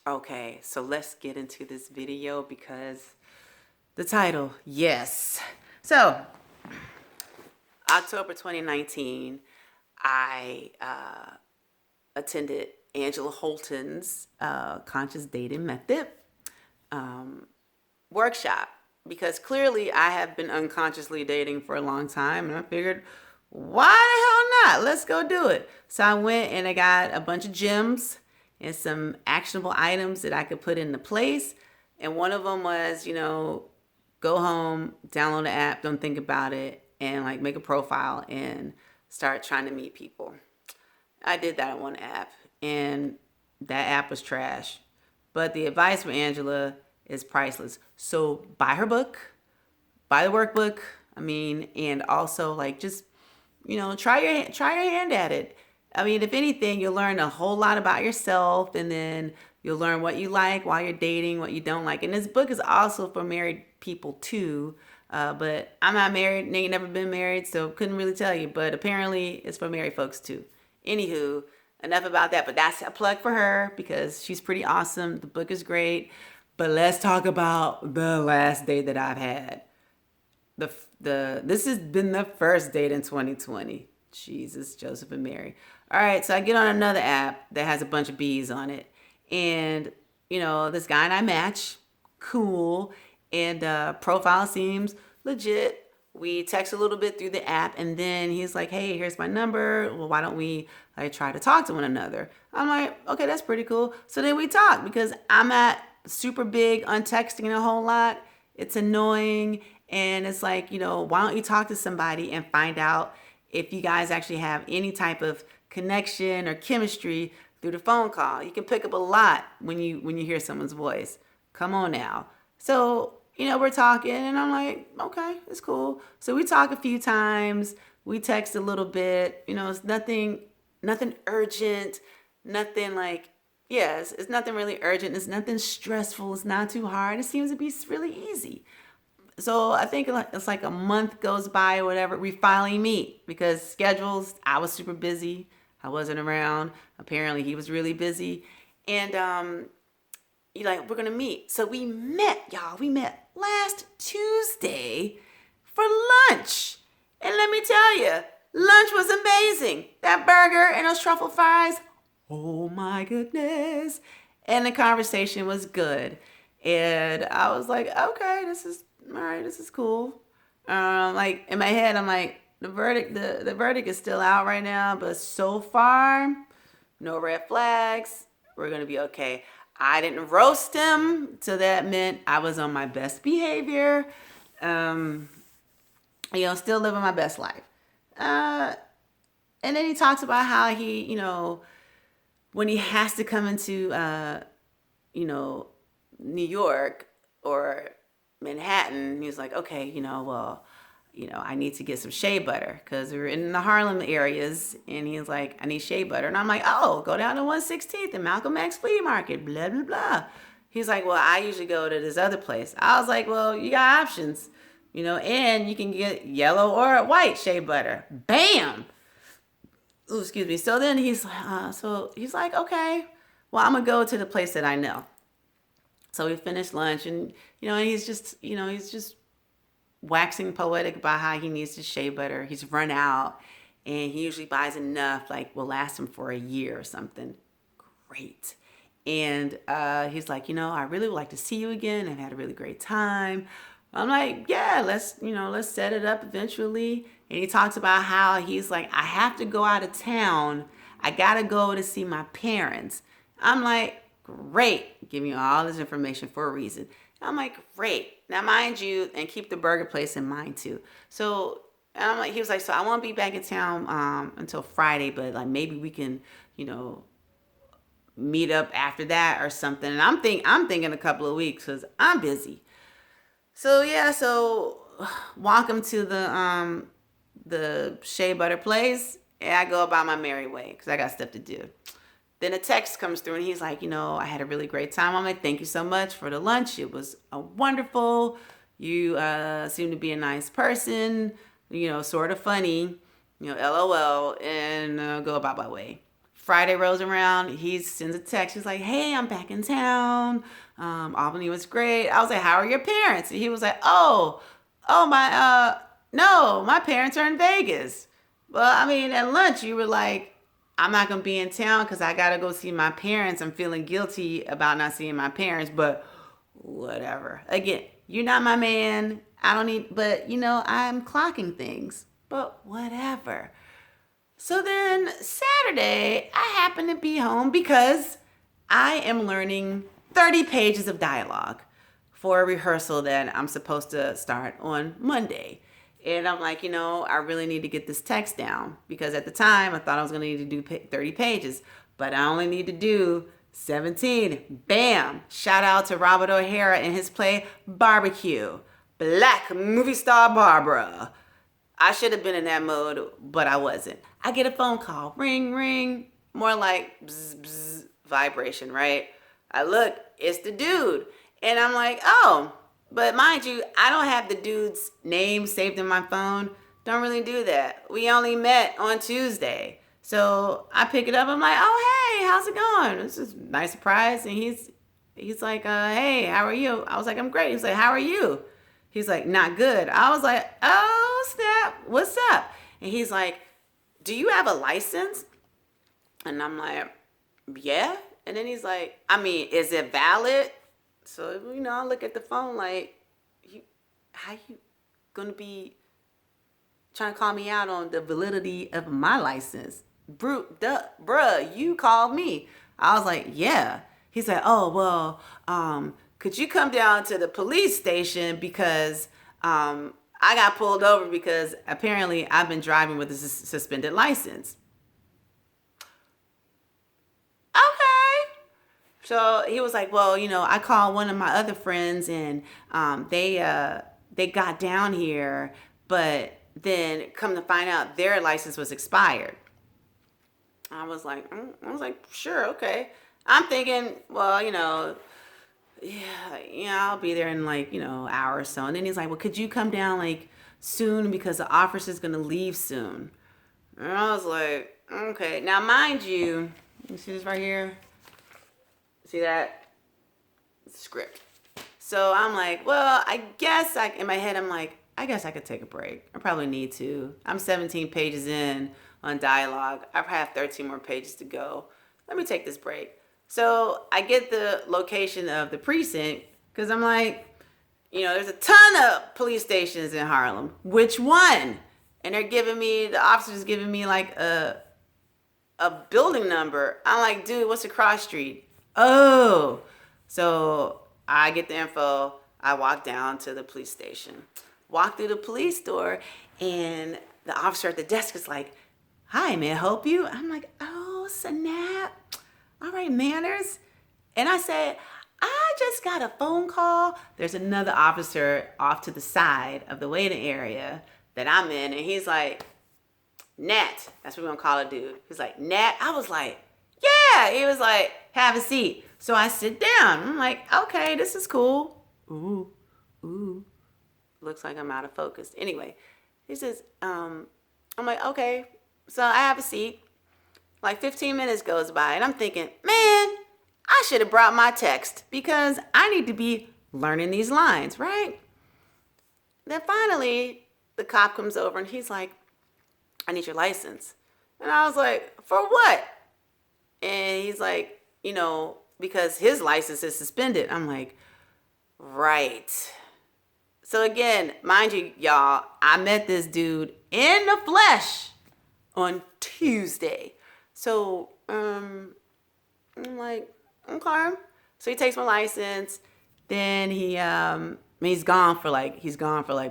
Okay, so let's get into this video because the title, yes. So, October 2019, I attended Angela Holton's conscious dating method workshop because clearly I have been unconsciously dating for a long time, and I figured, why the hell not? Let's go do it. So I went and I got a bunch of gems and some actionable items that I could put into place. And one of them was, go home, download the app, don't think about it, and like make a profile and start trying to meet people. I did that on one app, and that app was trash. But the advice from Angela is priceless. So buy her book, buy the workbook. I mean, and also like just try your hand at it. I mean, if anything, you'll learn a whole lot about yourself, and then you'll learn what you like while you're dating, what you don't like. And this book is also for married people too. But I'm not married, ain't never been married, so couldn't really tell you. But apparently, it's for married folks too. Anywho, enough about that. But that's a plug for her because she's pretty awesome. The book is great. But let's talk about the last date that I've had. This has been the first date in 2020. Jesus, Joseph and Mary. All right, so I get on another app that has a bunch of bees on it, and this guy and I match. Cool, and profile seems legit. We text a little bit through the app, and then he's like, "Hey, here's my number. Well, why don't we like try to talk to one another?" I'm like, "Okay, that's pretty cool." So then we talk because I'm not super big on texting a whole lot. It's annoying, and it's like, why don't you talk to somebody and find out if you guys actually have any type of connection or chemistry through the phone call. You can pick up a lot when you hear someone's voice. Come on now. So, we're talking, and I'm like, okay, it's cool. So we talk a few times. We text a little bit. It's nothing urgent, nothing like, yes, it's nothing really urgent. It's nothing stressful. It's not too hard. It seems to be really easy. So I think it's like a month goes by or whatever. We finally meet because schedules, I was super busy. I wasn't around. Apparently he was really busy. And you're like, we're going to meet. So we met, y'all. We met last Tuesday for lunch. And let me tell you, lunch was amazing. That burger and those truffle fries, oh my goodness. And the conversation was good. And I was like, okay, this is all right, this is cool. Like in my head, I'm like, the verdict is still out right now, but so far, no red flags. We're gonna be okay. I didn't roast him, so that meant I was on my best behavior. Um, Still living my best life. Uh, and then he talks about how he, when he has to come into, you know, New York or Manhattan, he was like, okay, well, I need to get some shea butter because we're in the Harlem areas. And he was like, I need shea butter. And I'm like, oh, go down to 116th and Malcolm X Flea Market, blah, blah, blah. He's like, well, I usually go to this other place. I was like, well, you got options, and you can get yellow or white shea butter. Bam! Ooh, excuse me. So then he's like, okay, well, I'm going to go to the place that I know. So we finished lunch, and he's just waxing poetic about how he needs his shea butter. He's run out, and he usually buys enough, like will last him for a year or something. Great. And he's like, I really would like to see you again. I've had a really great time. I'm like, yeah, let's set it up eventually. And he talks about how he's like, I have to go out of town. I gotta go to see my parents. I'm like, great. Give me all this information for a reason. I'm like, great. Now, mind you, and keep the burger place in mind too. So I'm like, he was like, so I won't be back in town until Friday, but like maybe we can, meet up after that or something. And I'm thinking a couple of weeks because I'm busy. So yeah, so walk him to the shea butter place, and I go about my merry way because I got stuff to do. Then a text comes through, and he's like, I had a really great time. I'm like, thank you so much for the lunch. It was wonderful. You seem to be a nice person, sort of funny, LOL, and go about my way. Friday rolls around. He sends a text. He's like, hey, I'm back in town. Albany was great. I was like, how are your parents? And he was like, no, my parents are in Vegas. Well, I mean, at lunch, you were like, I'm not going to be in town because I got to go see my parents. I'm feeling guilty about not seeing my parents, but whatever. Again, you're not my man. I don't need, but I'm clocking things, but whatever. So then Saturday, I happen to be home because I am learning 30 pages of dialogue for a rehearsal that I'm supposed to start on Monday. And I'm like, I really need to get this text down because at the time I thought I was going to need to do 30 pages, but I only need to do 17. Bam! Shout out to Robert O'Hara and his play Barbecue. Black movie star Barbara. I should have been in that mode, but I wasn't. I get a phone call. Ring, ring. More like bzz, bzz, vibration, right? I look, it's the dude. And I'm like, oh, but mind you, I don't have the dude's name saved in my phone. Don't really do that. We only met on Tuesday. So I pick it up. I'm like, oh, hey, how's it going? This is a nice surprise. And he's like, hey, how are you? I was like, I'm great. He's like, how are you? He's like, not good. I was like, oh, snap. What's up? And he's like, do you have a license? And I'm like, yeah. And then he's like, I mean, is it valid? So, I look at the phone like, how you going to be trying to call me out on the validity of my license? Bruh, you called me. I was like, yeah. He's like, oh, well, could you come down to the police station because I got pulled over because apparently I've been driving with a suspended license. Okay. So he was like, well, I called one of my other friends and they got down here, but then come to find out their license was expired. I was like, sure, okay. I'm thinking, well, I'll be there in like, hour or so. And then he's like, well, could you come down like soon because the officer's going to leave soon. And I was like, okay. Now, mind you, you see this right here? See that? Script. So I'm like, well, I guess in my head, I'm like, I guess I could take a break. I probably need to. I'm 17 pages in on dialogue. I have 13 more pages to go. Let me take this break. So I get the location of the precinct because I'm like, there's a ton of police stations in Harlem. Which one? And the officer's giving me like a building number. I'm like, dude, what's the cross street? Oh. So I get the info. I walk down to the police station. Walk through the police door, and the officer at the desk is like, hi, may I help you? I'm like, oh, snap. All right, manners. And I said, I just got a phone call. There's another officer off to the side of the waiting area that I'm in. And he's like, Nat. That's what we're going to call a dude. He's like, Nat. I was like, yeah. He was like, have a seat. So I sit down. I'm like, okay, this is cool. Ooh. Looks like I'm out of focus. Anyway, he says, I'm like, okay. So I have a seat. Like 15 minutes goes by and I'm thinking, man, I should have brought my text because I need to be learning these lines, right? Then finally, the cop comes over and he's like, I need your license. And I was like, for what? And he's like, because his license is suspended. I'm like, right. So again, mind you, y'all, I met this dude in the flesh on Tuesday. So I'm like, okay. So he takes my license. Then he's gone for like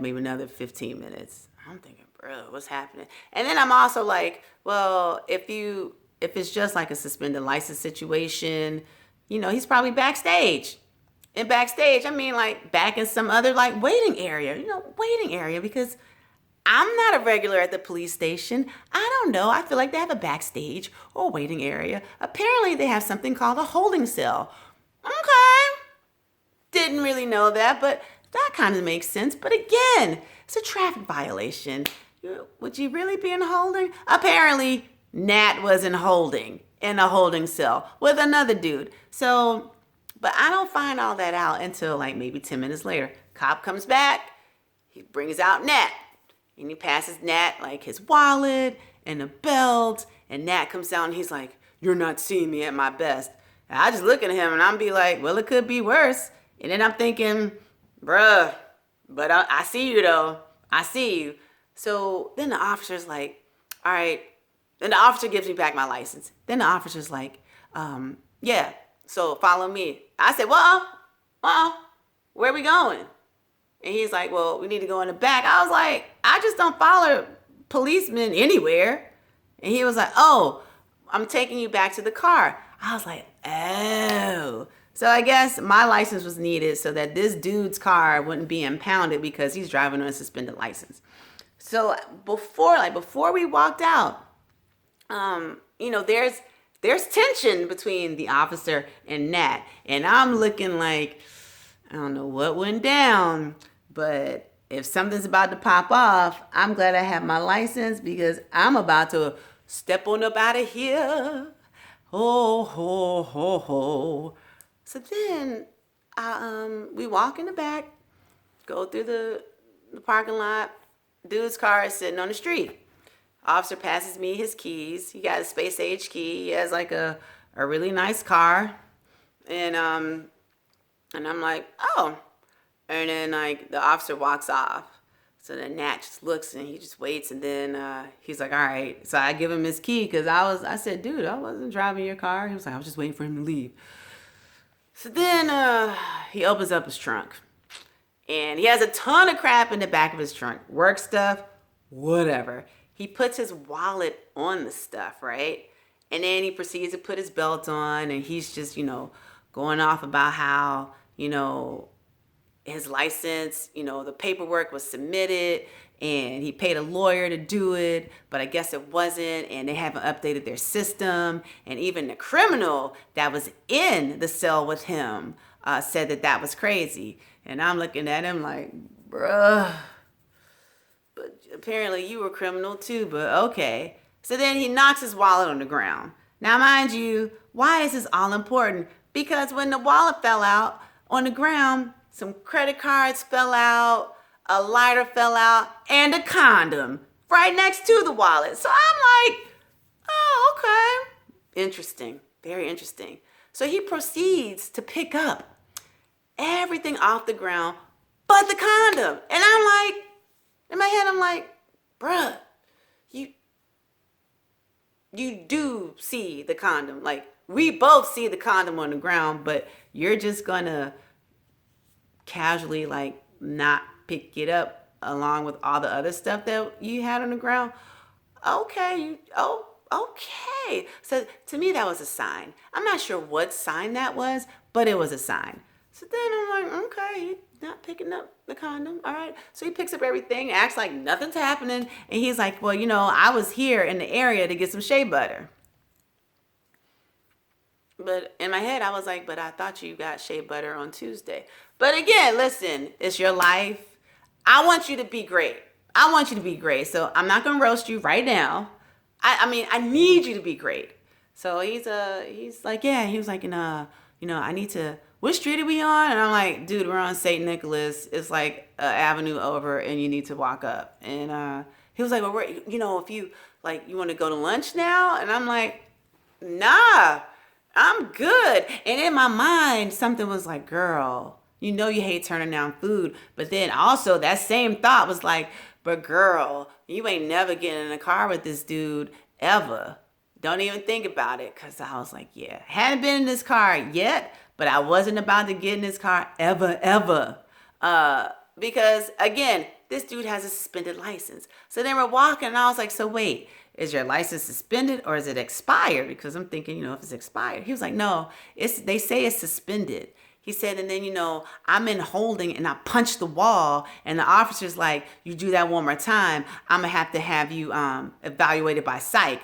maybe another 15 minutes. I'm thinking, bro, what's happening? And then I'm also like, well, if it's just like a suspended license situation, he's probably backstage. And backstage, I mean like back in some other like waiting area, because I'm not a regular at the police station. I don't know. I feel like they have a backstage or waiting area. Apparently they have something called a holding cell. Okay. Didn't really know that, but that kind of makes sense. But again, it's a traffic violation. Would you really be in holding? Apparently, Nat was in holding. in a holding cell with another dude. So, but I don't find all that out until like maybe 10 minutes later. Cop comes back, he brings out Nat, and he passes Nat like his wallet and a belt, and Nat comes out and he's like, "You're not seeing me at my best." And I just look at him and I'm be like, "Well, it could be worse." And then I'm thinking, bruh, but I see you though. I see you. So then the officer's like, all right. Then the officer gives me back my license. Then the officer's like, yeah, so follow me. I said, well, where are we going? And he's like, well, we need to go in the back. I was like, I just don't follow policemen anywhere. And he was like, oh, I'm taking you back to the car. I was like, oh. So I guess my license was needed so that this dude's car wouldn't be impounded because he's driving on a suspended license. So before we walked out, there's tension between the officer and Nat, and I'm looking like I don't know what went down, but if something's about to pop off, I'm glad I have my license because I'm about to step on up out of here. Ho ho ho ho. So then we walk in the back, go through the parking lot. Dude's car is sitting on the street. Officer passes me his keys. He got a space age key. He has like a really nice car. And I'm like, oh. And then like the officer walks off. So then Nat just looks and he just waits, and then he's like, all right. So I give him his key because I said, dude, I wasn't driving your car. He was like, I was just waiting for him to leave. So then he opens up his trunk. And he has a ton of crap in the back of his trunk. Work stuff, whatever. He puts his wallet on the stuff, right? And then he proceeds to put his belt on, and he's just, going off about how, his license, the paperwork was submitted and he paid a lawyer to do it, but I guess it wasn't, and they haven't updated their system. And even the criminal that was in the cell with him said that was crazy. And I'm looking at him like, bruh, but apparently you were criminal too, but okay. So then he knocks his wallet on the ground. Now, mind you, why is this all important? Because when the wallet fell out on the ground, some credit cards fell out, a lighter fell out, and a condom right next to the wallet. So I'm like, oh, okay. Interesting. Very interesting. So he proceeds to pick up everything off the ground but the condom. And I'm like, in my head, I'm like, bruh, you do see the condom. Like, we both see the condom on the ground, but you're just gonna casually like not pick it up along with all the other stuff that you had on the ground. Okay, okay. So to me, that was a sign. I'm not sure what sign that was, but it was a sign. So then I'm like, okay, he's not picking up the condom. All right. So he picks up everything, acts like nothing's happening. And he's like, well, I was here in the area to get some shea butter. But in my head, I was like, but I thought you got shea butter on Tuesday. But again, listen, it's your life. I want you to be great. I want you to be great. So I'm not going to roast you right now. I need you to be great. So he's like, yeah, he was like, I need to, what street are we on? And I'm like, dude, we're on St. Nicholas. It's like an avenue over and you need to walk up. And he was like, well, if you like, you want to go to lunch now? And I'm like, nah, I'm good. And in my mind, something was like, girl, you hate turning down food. But then also that same thought was like, but girl, you ain't never getting in a car with this dude ever. Don't even think about it. Because I was like, yeah, hadn't been in this car yet, but I wasn't about to get in this car ever. Because again, this dude has a suspended license. So then we're walking and I was like, so wait, is your license suspended or is it expired? Because I'm thinking, if it's expired. He was like, no, they say it's suspended. He said, and then, I'm in holding and I punched the wall and the officer's like, you do that one more time, I'm going to have you evaluated by psych.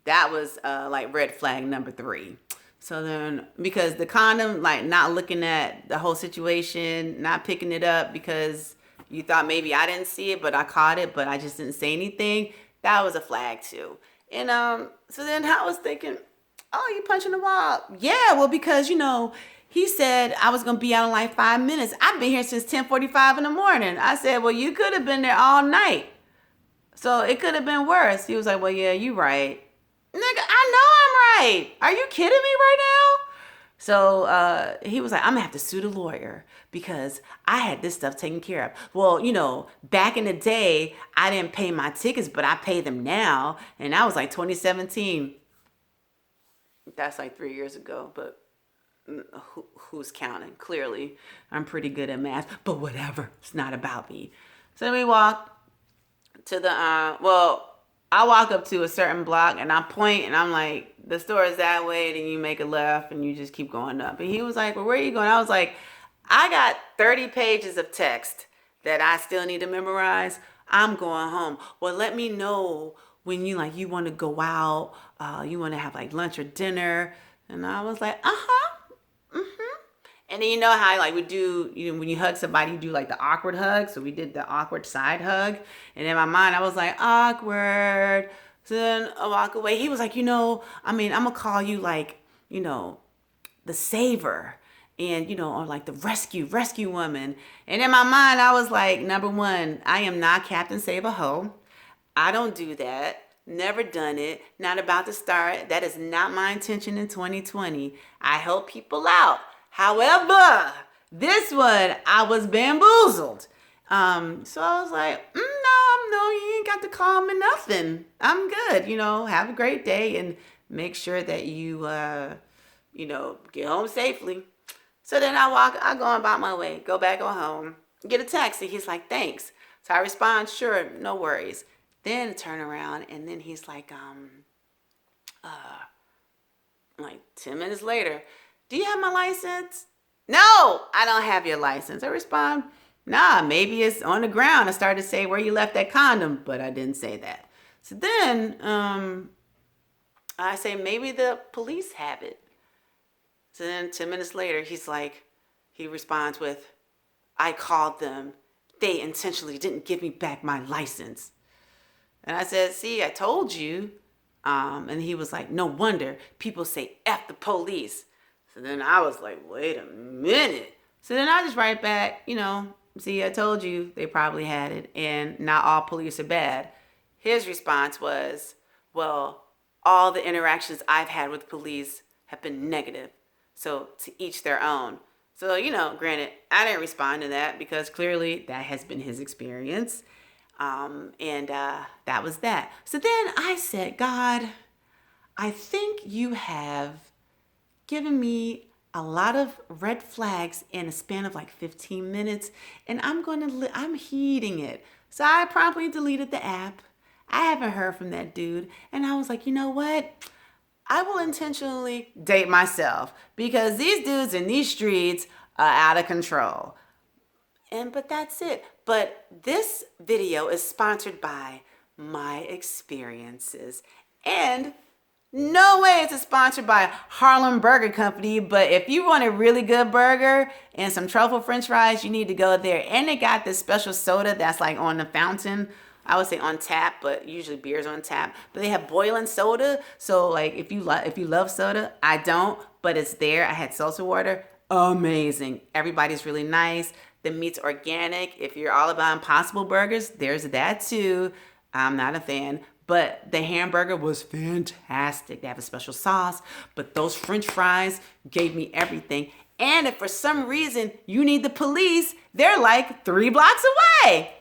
That was like red flag number 3. So then, because the condom, like not looking at the whole situation, not picking it up because you thought maybe I didn't see it, but I caught it, but I just didn't say anything. That was a flag too. And so then I was thinking, Oh, you punching the wall? Yeah, well, because, he said I was going to be out in like 5 minutes. I've been here since 10:45 in the morning. I said, well, you could have been there all night. So it could have been worse. He was like, well, yeah, you right. Nigga, I know I'm right. Are you kidding me right now? So he was like, I'm gonna have to sue the lawyer because I had this stuff taken care of. Well, back in the day, I didn't pay my tickets, but I pay them now. And that was like 2017. That's like 3 years ago, but who's counting? Clearly, I'm pretty good at math, but whatever. It's not about me. So then we walk to the, I walk up to a certain block and I point and I'm like, the store is that way, then you make a left and you just keep going up. And he was like, well, where are you going? I was like, I got 30 pages of text that I still need to memorize. I'm going home. Well, let me know when you want to go out, you want to have like lunch or dinner. And I was like, and then you know how like we do, when you hug somebody, you do like the awkward hug. So we did the awkward side hug. And in my mind, I was like, awkward. So then I walk away. He was like, I'm going to call you like, the saver and, or like the rescue woman. And in my mind, I was like, number one, I am not Captain Save a Ho. I don't do that. Never done it. Not about to start. That is not my intention in 2020. I help people out. However, this one, I was bamboozled. So I was like, no, you ain't got to call me nothing. I'm good. Have a great day and make sure that you, get home safely. So then I go about my way, go back on home, get a taxi. He's like, thanks. So I respond, sure, no worries. Then turn around and then he's like 10 minutes later, do you have my license? No, I don't have your license. I respond, nah, maybe it's on the ground. I started to say where you left that condom, but I didn't say that. So then I say, maybe the police have it. So then 10 minutes later, he responds with, I called them. They intentionally didn't give me back my license. And I said, see, I told you. And he was like, no wonder people say F the police. So then I was like, wait a minute. So then I just write back, see, I told you they probably had it and not all police are bad. His response was, well, all the interactions I've had with police have been negative. So to each their own. So, granted, I didn't respond to that because clearly that has been his experience. And that was that. So then I said, God, I think you have given me a lot of red flags in a span of like 15 minutes, and I'm heeding it. So I promptly deleted the app. I haven't heard from that dude. And I was like, you know what? I will intentionally date myself because these dudes in these streets are out of control. But that's it. But this video is sponsored by my experiences. And no way is it sponsored by Harlem Burger Company. But if you want a really good burger and some truffle french fries, you need to go there. And they got this special soda that's like on the fountain. I would say on tap, but usually beer's on tap. But they have boiling soda. So like if you love soda, I don't, but it's there. I had seltzer water. Amazing. Everybody's really nice. The meat's organic. If you're all about Impossible burgers, there's that too. I'm not a fan, but the hamburger was fantastic. They have a special sauce, but those french fries gave me everything. And if for some reason you need the police, they're like 3 blocks away.